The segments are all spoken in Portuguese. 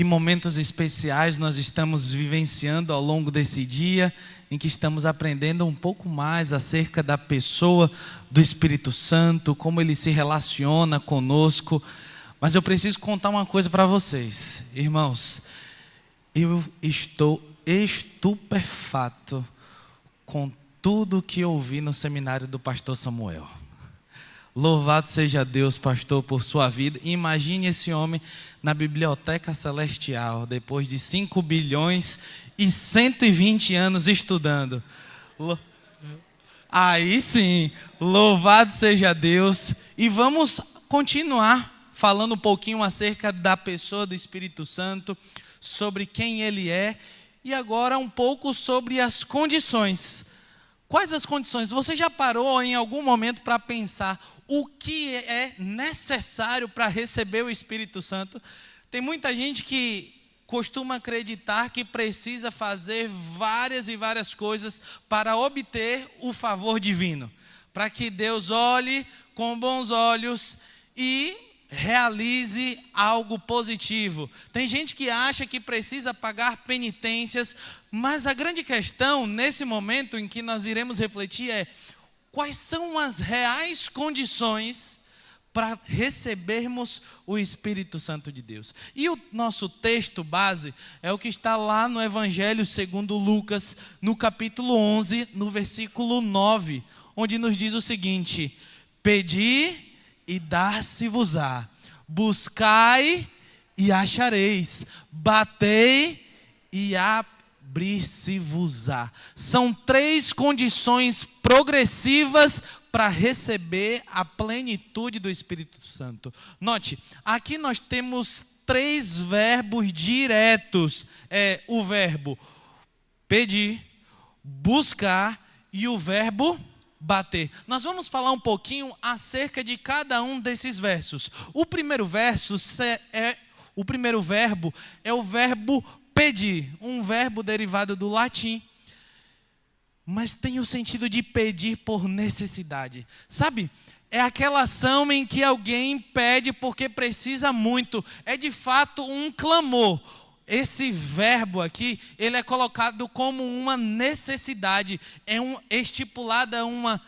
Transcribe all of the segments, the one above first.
Que momentos especiais nós estamos vivenciando ao longo desse dia, em que estamos aprendendo um pouco mais acerca da pessoa do Espírito Santo, como ele se relaciona conosco. Mas eu preciso contar uma coisa para vocês, irmãos. Eu estou estupefato com tudo que eu ouvi no seminário do pastor Samuel. Louvado seja Deus, pastor, por sua vida. Imagine esse homem na biblioteca celestial, depois de 5 bilhões e 120 anos estudando. Aí sim, louvado seja Deus. E vamos continuar falando um pouquinho acerca da pessoa do Espírito Santo, sobre quem ele é, e agora um pouco sobre as condições. Quais as condições? Você já parou em algum momento para pensar o que é necessário para receber o Espírito Santo? Tem muita gente que costuma acreditar que precisa fazer várias e várias coisas para obter o favor divino, para que Deus olhe com bons olhos e realize algo positivo. Tem gente que acha que precisa pagar penitências, mas a grande questão nesse momento em que nós iremos refletir é: quais são as reais condições para recebermos o Espírito Santo de Deus? E o nosso texto base é o que está lá no Evangelho segundo Lucas, no capítulo 11, no versículo 9, onde nos diz o seguinte: pedi e dar-se-vos-á, buscai e achareis, batei e abrir-se-vos-á. São 3 condições progressivas para receber a plenitude do Espírito Santo. Note, aqui nós temos 3 verbos diretos. É o verbo pedir, buscar e o verbo bater. Nós vamos falar um pouquinho acerca de cada um desses versos. O primeiro verbo é o verbo pedir, um verbo derivado do latim, mas tem o sentido de pedir por necessidade. Sabe? É aquela ação em que alguém pede porque precisa muito. É de fato um clamor. Esse verbo aqui, ele é colocado como uma necessidade, estipulada uma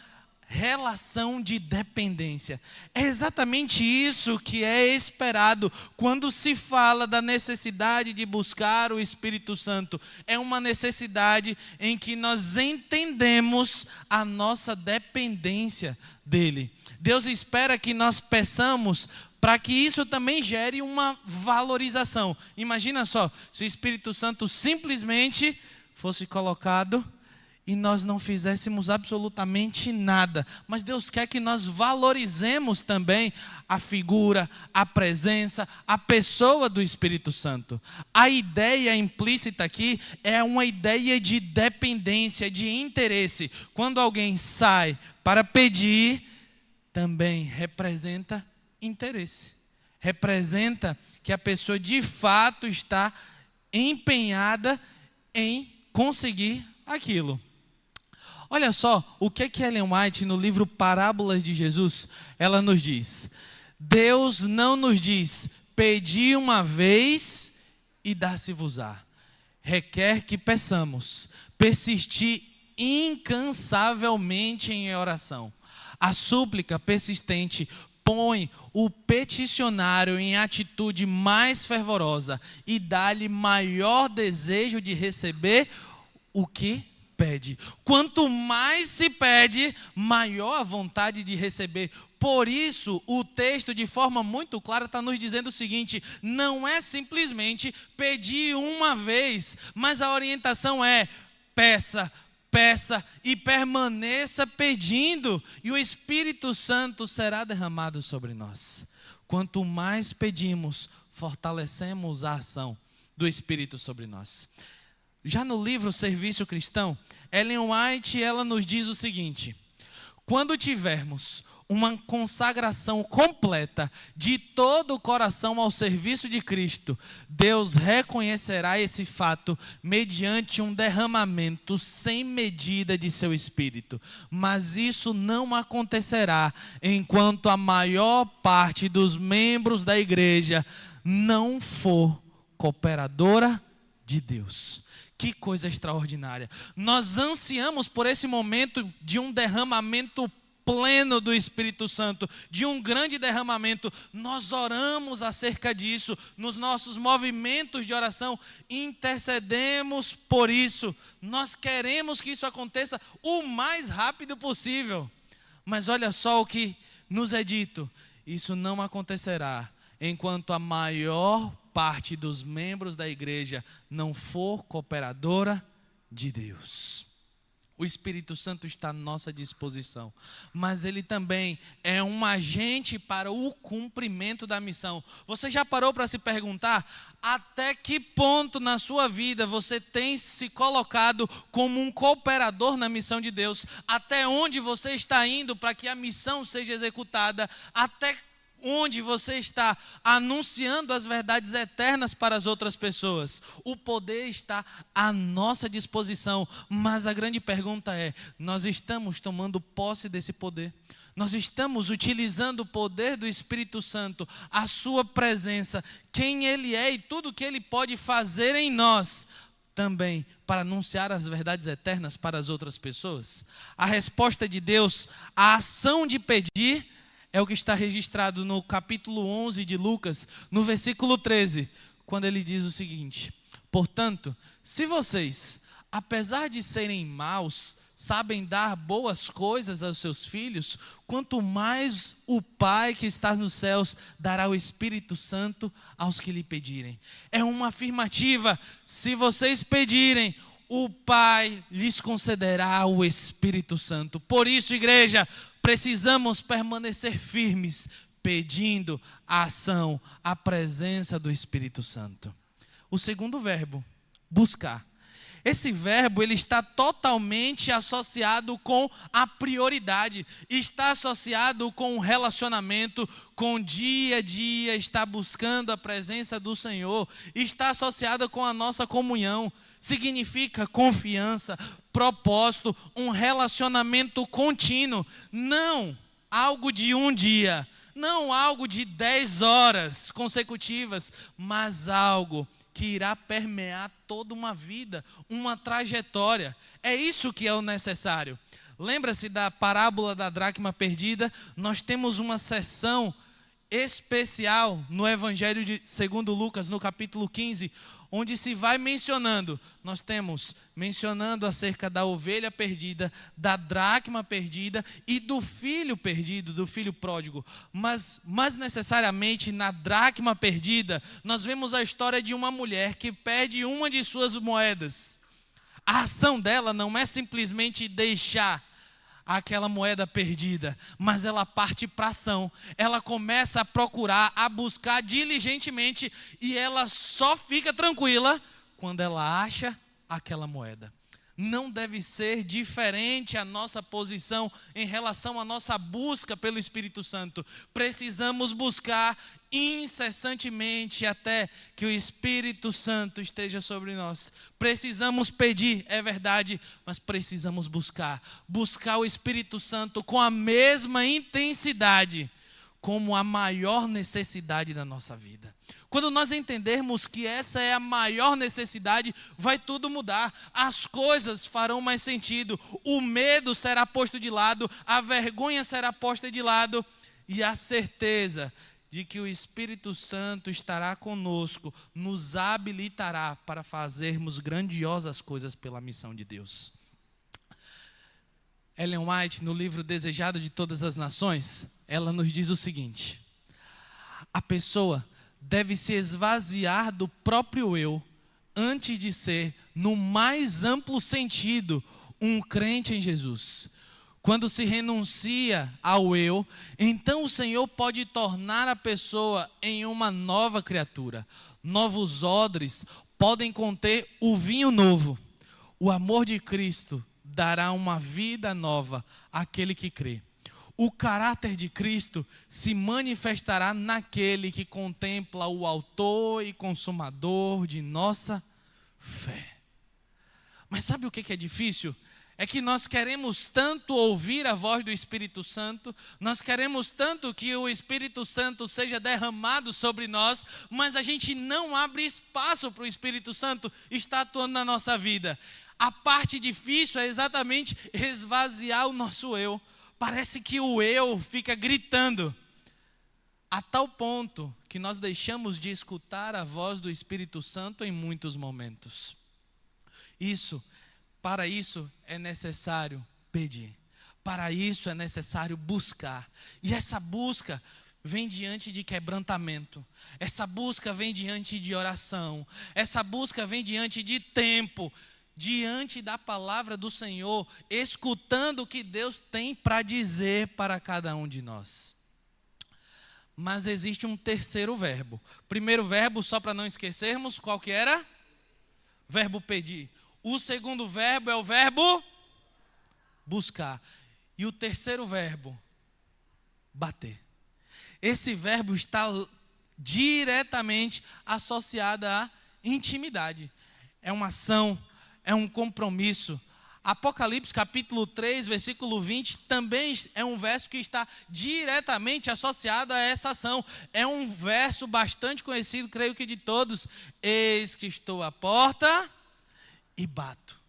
relação de dependência. É exatamente isso que é esperado quando se fala da necessidade de buscar o Espírito Santo. É uma necessidade em que nós entendemos a nossa dependência dele. Deus espera que nós peçamos para que isso também gere uma valorização. Imagina só, se o Espírito Santo simplesmente fosse colocado e nós não fizéssemos absolutamente nada. Mas Deus quer que nós valorizemos também a figura, a presença, a pessoa do Espírito Santo. A ideia implícita aqui é uma ideia de dependência, de interesse. Quando alguém sai para pedir, também representa interesse. Representa que a pessoa de fato está empenhada em conseguir aquilo. Olha só o que Ellen White, no livro Parábolas de Jesus, ela nos diz: Deus não nos diz, pedi uma vez e dar-se-vos-á. Requer que peçamos, persistir incansavelmente em oração. A súplica persistente põe o peticionário em atitude mais fervorosa e dá-lhe maior desejo de receber o que pede. Quanto mais se pede, maior a vontade de receber. Por isso, o texto, de forma muito clara, está nos dizendo o seguinte: não é simplesmente pedir uma vez, mas a orientação é: peça e permaneça pedindo, e o Espírito Santo será derramado sobre nós. Quanto mais pedimos, fortalecemos a ação do Espírito sobre nós. Já no livro Serviço Cristão, Ellen White, ela nos diz o seguinte: quando tivermos uma consagração completa de todo o coração ao serviço de Cristo, Deus reconhecerá esse fato mediante um derramamento sem medida de seu Espírito. Mas isso não acontecerá enquanto a maior parte dos membros da igreja não for cooperadora de Deus. Que coisa extraordinária. Nós ansiamos por esse momento de um derramamento pleno do Espírito Santo, de um grande derramamento. Nós oramos acerca disso, nos nossos movimentos de oração, intercedemos por isso. Nós queremos que isso aconteça o mais rápido possível. Mas olha só o que nos é dito: isso não acontecerá enquanto a maior parte dos membros da igreja não for cooperadora de Deus. O Espírito Santo está à nossa disposição, mas ele também é um agente para o cumprimento da missão. Você já parou para se perguntar até que ponto na sua vida você tem se colocado como um cooperador na missão de Deus? Até onde você está indo para que a missão seja executada? Até onde você está anunciando as verdades eternas para as outras pessoas? O poder está à nossa disposição, mas a grande pergunta é: nós estamos tomando posse desse poder? Nós estamos utilizando o poder do Espírito Santo, a sua presença, quem Ele é e tudo o que Ele pode fazer em nós, também para anunciar as verdades eternas para as outras pessoas? A resposta de Deus, a ação de pedir, é o que está registrado no capítulo 11 de Lucas, no versículo 13, quando ele diz o seguinte: portanto, se vocês, apesar de serem maus, sabem dar boas coisas aos seus filhos, quanto mais o Pai que está nos céus dará o Espírito Santo aos que lhe pedirem. É uma afirmativa: se vocês pedirem, o Pai lhes concederá o Espírito Santo. Por isso, igreja, precisamos permanecer firmes, pedindo a ação, a presença do Espírito Santo. O segundo verbo, buscar. Esse verbo, ele está totalmente associado com a prioridade, está associado com o relacionamento, com dia a dia estar buscando a presença do Senhor, está associado com a nossa comunhão. Significa confiança, propósito, um relacionamento contínuo, não algo de um dia, não algo de 10 horas consecutivas, mas algo que irá permear toda uma vida, uma trajetória. É isso que é o necessário. Lembra-se da parábola da dracma perdida? Nós temos uma sessão especial no Evangelho segundo Lucas, no capítulo 15, onde se vai mencionando, nós temos mencionando acerca da ovelha perdida, da dracma perdida e do filho perdido, do filho pródigo. Mas, mais necessariamente, na dracma perdida, nós vemos a história de uma mulher que perde uma de suas moedas. A ação dela não é simplesmente deixar aquela moeda perdida, mas ela parte para ação, ela começa a procurar, a buscar diligentemente, e ela só fica tranquila quando ela acha aquela moeda. Não deve ser diferente a nossa posição em relação à nossa busca pelo Espírito Santo. Precisamos buscar incessantemente até que o Espírito Santo esteja sobre nós. Precisamos pedir, é verdade, mas precisamos buscar o Espírito Santo com a mesma intensidade como a maior necessidade da nossa vida. Quando nós entendermos que essa é a maior necessidade, vai tudo mudar. As coisas farão mais sentido. O medo será posto de lado, a vergonha será posta de lado, e a certeza de que o Espírito Santo estará conosco, nos habilitará para fazermos grandiosas coisas pela missão de Deus. Ellen White, no livro Desejado de Todas as Nações, ela nos diz o seguinte: a pessoa deve se esvaziar do próprio eu antes de ser, no mais amplo sentido, um crente em Jesus. Quando se renuncia ao eu, então o Senhor pode tornar a pessoa em uma nova criatura. Novos odres podem conter o vinho novo. O amor de Cristo dará uma vida nova àquele que crê. O caráter de Cristo se manifestará naquele que contempla o autor e consumador de nossa fé. Mas sabe o que é difícil? é que nós queremos tanto ouvir a voz do Espírito Santo, nós queremos tanto que o Espírito Santo seja derramado sobre nós, mas a gente não abre espaço para o Espírito Santo estar atuando na nossa vida. A parte difícil é exatamente esvaziar o nosso eu. Parece que o eu fica gritando, a tal ponto que nós deixamos de escutar a voz do Espírito Santo em muitos momentos. Para isso é necessário pedir. Para isso é necessário buscar. E essa busca vem diante de quebrantamento. Essa busca vem diante de oração. Essa busca vem diante de tempo. Diante da palavra do Senhor, escutando o que Deus tem para dizer para cada um de nós. Mas existe um terceiro verbo. Primeiro verbo, só para não esquecermos, qual que era? Verbo pedir. O segundo verbo é o verbo buscar. E o terceiro verbo, bater. Esse verbo está diretamente associado à intimidade. É uma ação, é um compromisso. Apocalipse capítulo 3, versículo 20, também é um verso que está diretamente associado a essa ação. É um verso bastante conhecido, creio que de todos. Eis que estou à porta e bato.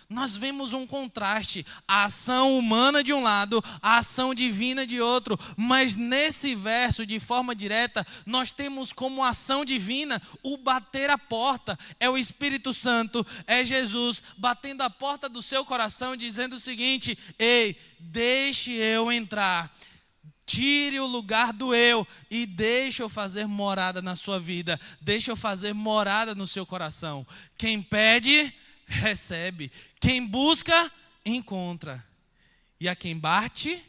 Nós vemos um contraste, a ação humana de um lado, a ação divina de outro, mas nesse verso, de forma direta, nós temos como ação divina o bater a porta. É o Espírito Santo, é Jesus batendo a porta do seu coração, dizendo o seguinte: ei, deixe eu entrar. Tire o lugar do eu e deixe eu fazer morada na sua vida, deixe eu fazer morada no seu coração. Quem pede, recebe. Quem busca, encontra. E a quem bate,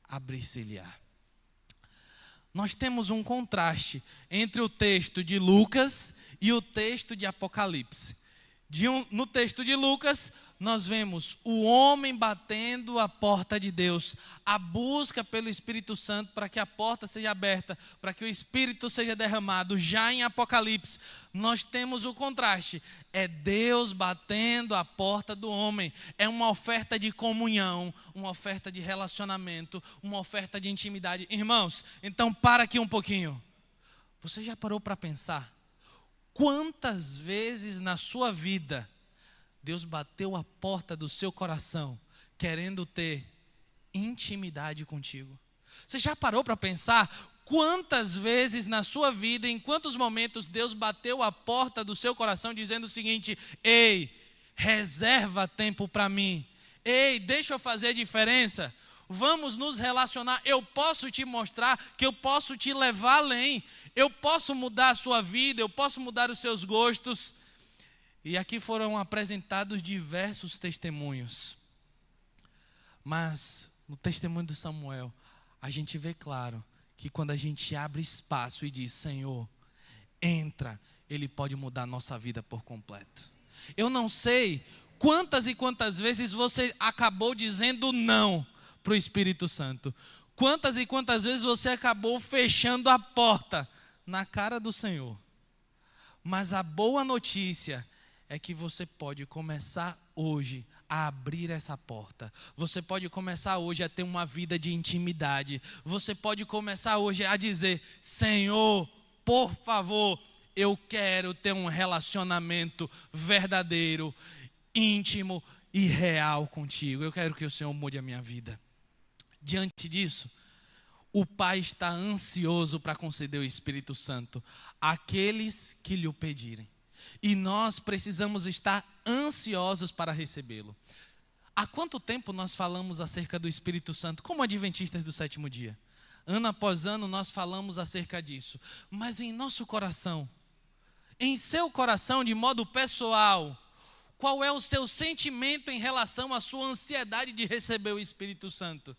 abrir-se-lhe-á. Nós temos um contraste entre o texto de Lucas e o texto de Apocalipse. No texto de Lucas, nós vemos o homem batendo a porta de Deus, a busca pelo Espírito Santo para que a porta seja aberta, para que o Espírito seja derramado. Já em Apocalipse, nós temos o contraste, é Deus batendo a porta do homem, é uma oferta de comunhão, uma oferta de relacionamento, uma oferta de intimidade. Irmãos, então para aqui um pouquinho. Você já parou para pensar? Quantas vezes na sua vida Deus bateu a porta do seu coração querendo ter intimidade contigo? Você já parou para pensar quantas vezes na sua vida, em quantos momentos Deus bateu a porta do seu coração dizendo o seguinte: ei, reserva tempo para mim, ei, deixa eu fazer a diferença, vamos nos relacionar, eu posso te mostrar que eu posso te levar além, eu posso mudar a sua vida, eu posso mudar os seus gostos. E aqui foram apresentados diversos testemunhos. Mas no testemunho de Samuel, a gente vê claro que quando a gente abre espaço e diz: Senhor, entra, Ele pode mudar a nossa vida por completo. Eu não sei quantas e quantas vezes você acabou dizendo não para o Espírito Santo. Quantas e quantas vezes você acabou fechando a porta na cara do Senhor. Mas a boa notícia é que você pode começar hoje a abrir essa porta. Você pode começar hoje a ter uma vida de intimidade. Você pode começar hoje a dizer: Senhor, por favor, eu quero ter um relacionamento verdadeiro, íntimo e real contigo. Eu quero que o Senhor mude a minha vida. Diante disso, o Pai está ansioso para conceder o Espírito Santo àqueles que lhe o pedirem. E nós precisamos estar ansiosos para recebê-lo. Há quanto tempo nós falamos acerca do Espírito Santo como adventistas do sétimo dia? Ano após ano nós falamos acerca disso. Mas em nosso coração, em seu coração de modo pessoal, qual é o seu sentimento em relação à sua ansiedade de receber o Espírito Santo?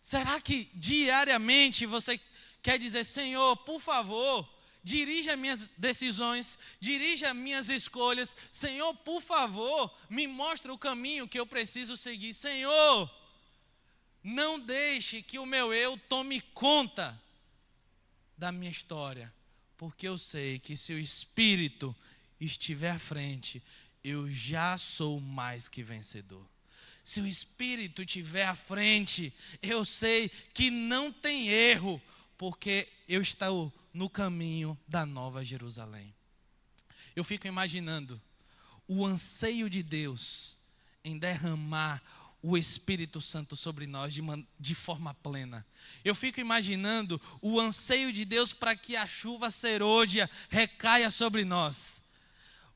Será que diariamente você quer dizer: Senhor, por favor, dirija minhas decisões, dirija minhas escolhas. Senhor, por favor, me mostre o caminho que eu preciso seguir. Senhor, não deixe que o meu eu tome conta da minha história, porque eu sei que se o Espírito estiver à frente, eu já sou mais que vencedor. Se o Espírito estiver à frente, eu sei que não tem erro, porque eu estou no caminho da Nova Jerusalém. Eu fico imaginando o anseio de Deus em derramar o Espírito Santo sobre nós de forma plena. Eu fico imaginando o anseio de Deus para que a chuva serôdia recaia sobre nós.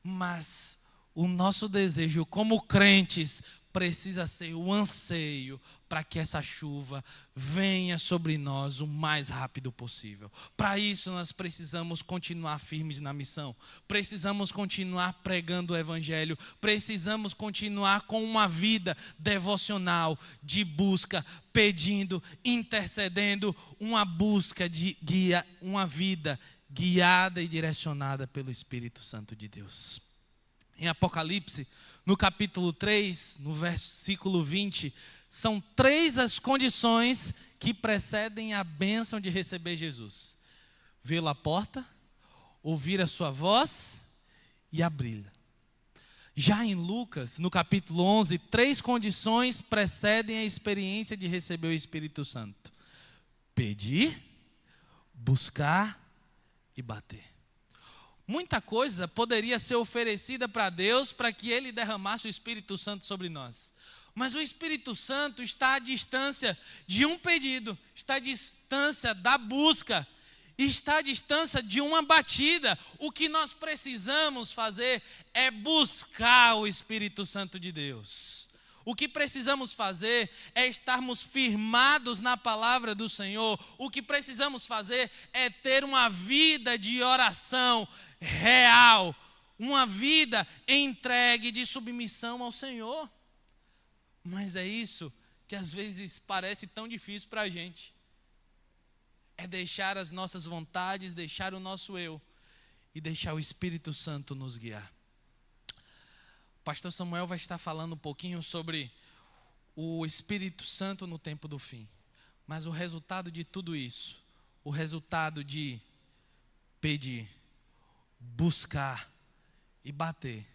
Mas o nosso desejo como crentes precisa ser o anseio para que essa chuva venha sobre nós o mais rápido possível. Para isso nós precisamos continuar firmes na missão, precisamos continuar pregando o Evangelho, precisamos continuar com uma vida devocional de busca, pedindo, intercedendo, uma busca de uma vida guiada e direcionada pelo Espírito Santo de Deus. Em Apocalipse, no capítulo 3, no versículo 20, são 3 as condições que precedem a bênção de receber Jesus: vê-lo à porta, ouvir a sua voz e abri-la. Já em Lucas, no capítulo 11, 3 condições precedem a experiência de receber o Espírito Santo: pedir, buscar e bater. Muita coisa poderia ser oferecida para Deus para que Ele derramasse o Espírito Santo sobre nós. Mas o Espírito Santo está à distância de um pedido, está à distância da busca, está à distância de uma batida. O que nós precisamos fazer é buscar o Espírito Santo de Deus. O que precisamos fazer é estarmos firmados na palavra do Senhor. O que precisamos fazer é ter uma vida de oração real, uma vida entregue de submissão ao Senhor. Mas é isso que às vezes parece tão difícil para a gente. É deixar as nossas vontades, deixar o nosso eu e deixar o Espírito Santo nos guiar. O pastor Samuel vai estar falando um pouquinho sobre o Espírito Santo no tempo do fim. Mas o resultado de tudo isso, o resultado de pedir, buscar e bater,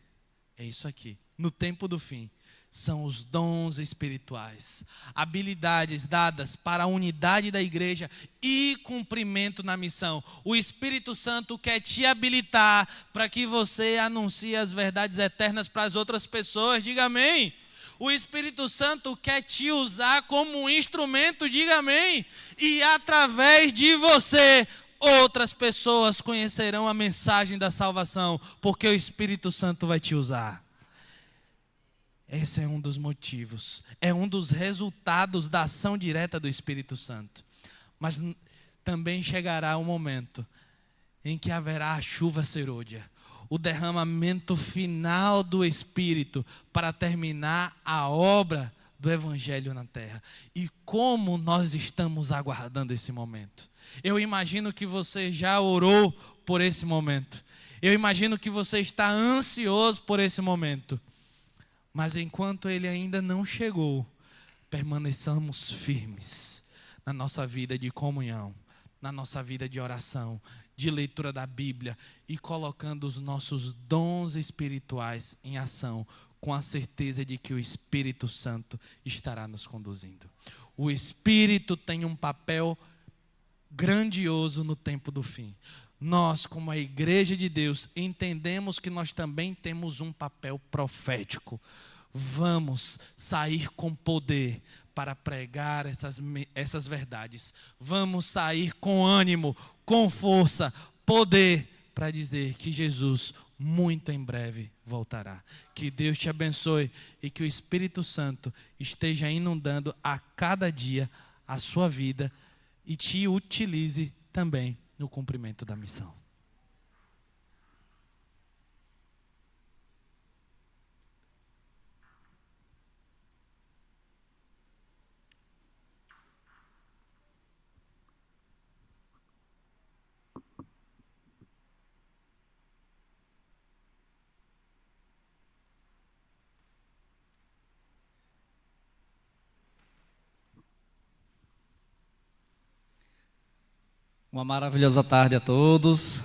é isso aqui. No tempo do fim, são os dons espirituais, habilidades dadas para a unidade da igreja e cumprimento na missão. O Espírito Santo quer te habilitar para que você anuncie as verdades eternas para as outras pessoas. Diga amém. O Espírito Santo quer te usar como um instrumento. Diga amém. E através de você, outras pessoas conhecerão a mensagem da salvação, porque o Espírito Santo vai te usar. Esse é um dos motivos, é um dos resultados da ação direta do Espírito Santo. Mas também chegará o momento em que haverá a chuva serôdia, o derramamento final do Espírito para terminar a obra do Evangelho na terra. E como nós estamos aguardando esse momento. Eu imagino que você já orou por esse momento. Eu imagino que você está ansioso por esse momento. Mas enquanto ele ainda não chegou, permaneçamos firmes na nossa vida de comunhão, na nossa vida de oração, de leitura da Bíblia e colocando os nossos dons espirituais em ação, com a certeza de que o Espírito Santo estará nos conduzindo. O Espírito tem um papel grandioso no tempo do fim. Nós, como a igreja de Deus, entendemos que nós também temos um papel profético. Vamos sair com poder para pregar essas verdades. Vamos sair com ânimo, com força, poder para dizer que Jesus muito em breve voltará. Que Deus te abençoe e que o Espírito Santo esteja inundando a cada dia a sua vida e te utilize também no cumprimento da missão. Uma maravilhosa tarde a todos.